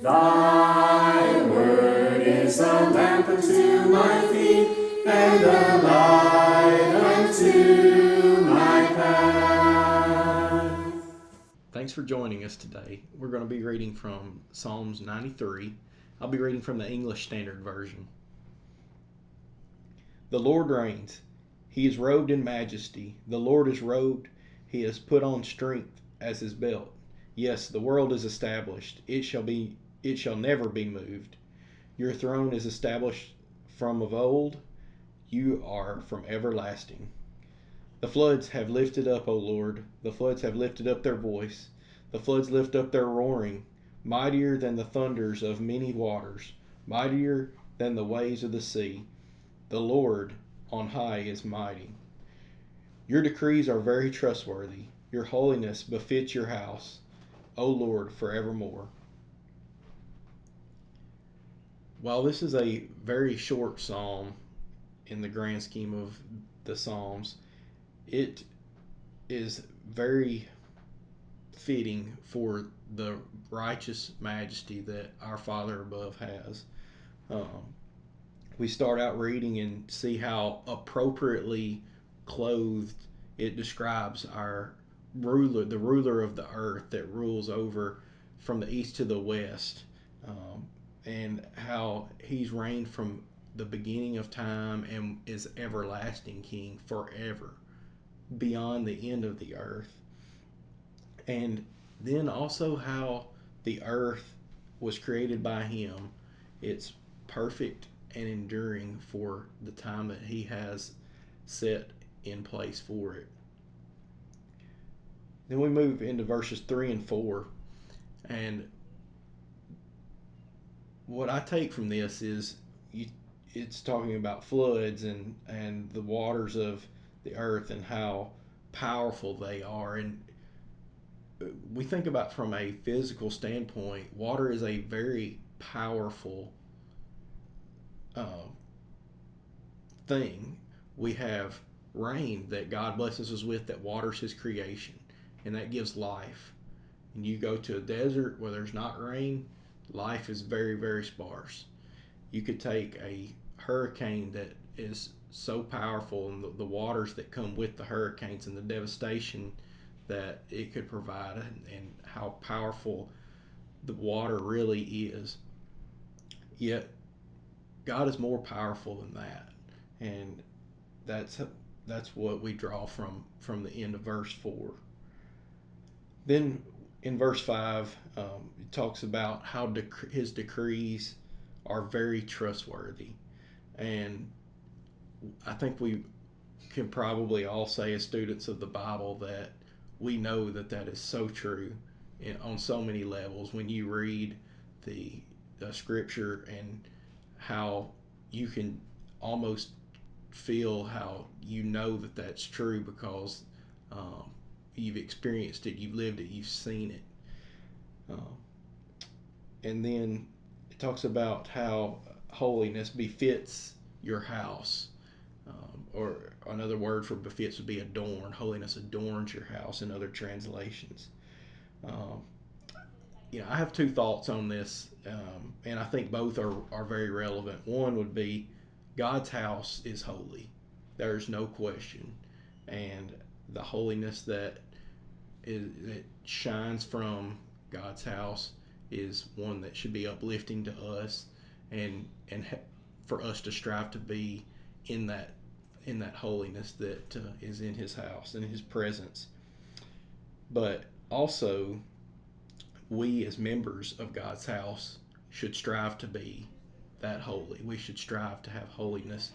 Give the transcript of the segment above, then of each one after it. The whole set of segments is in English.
Thy word is a lamp unto my feet, and a light unto my path. Thanks for joining us today. We're going to be reading from Psalms 93. I'll be reading from the English Standard Version. The Lord reigns. He is robed in majesty. The Lord is robed. He has put on strength as his belt. Yes, the world is established. It shall never be moved. Your throne is established from of old. You are from everlasting. The floods have lifted up, O Lord. The floods have lifted up their voice. The floods lift up their roaring, mightier than the thunders of many waters, mightier than the waves of the sea. The Lord on high is mighty. Your decrees are very trustworthy. Your holiness befits your house, O Lord, forevermore. While this is a very short psalm in the grand scheme of the Psalms, it is very fitting for the righteous majesty that our Father above has. Um, we start out reading and see how appropriately clothed it describes our ruler, the ruler of the earth that rules over from the east to the west, and how he's reigned from the beginning of time and is everlasting king forever beyond the end of the earth. And then also how the earth was created by him. It's perfect and enduring for the time that he has set in place for it. Then we move into verses 3 and 4. And what I take from this is it's talking about floods and the waters of the earth and how powerful they are. And we think about from a physical standpoint, water is a very powerful uh, thing. We have rain that God blesses us with that waters His creation, and that gives life. And you go to a desert where there's not rain, life is very, very sparse. You could take a hurricane that is so powerful, and the waters that come with the hurricanes and the devastation that it could provide, and how powerful the water really is. Yet God is more powerful than that, and that's that's what we draw from the end of verse 4. Then in verse 5, it talks about how his decrees are very trustworthy, and I think we can probably all say as students of the Bible that we know that that is so true on so many levels. When you read the scripture and how you can almost feel how you know that that's true because um, you've experienced it, you've lived it, you've seen it. Um, and then it talks about how holiness befits your house. Or another word for befits would be adorn. Holiness adorns your house in other translations. Um, I have two thoughts on this, and I think both are very relevant. One would be God's house is holy. There's no question. And the holiness that shines from God's house is one that should be uplifting to us, and for us to strive to be in that in that holiness that is in His house, in His presence. But also, we as members of God's house should strive to be that holy. We should strive to have holiness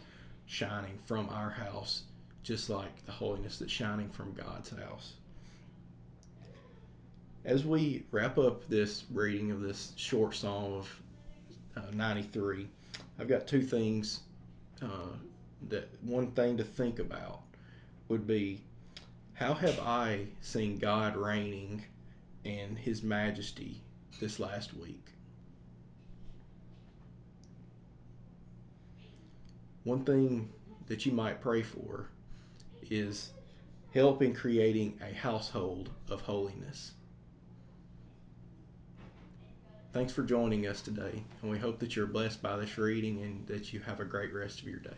shining from our house, just like the holiness that's shining from God's house. As we wrap up this reading of this short psalm of 93, I've got two things. That one thing to think about would be, how have I seen God reigning in His majesty this last week? One thing that you might pray for is help in creating a household of holiness. Thanks for joining us today, and we hope that you're blessed by this reading and that you have a great rest of your day.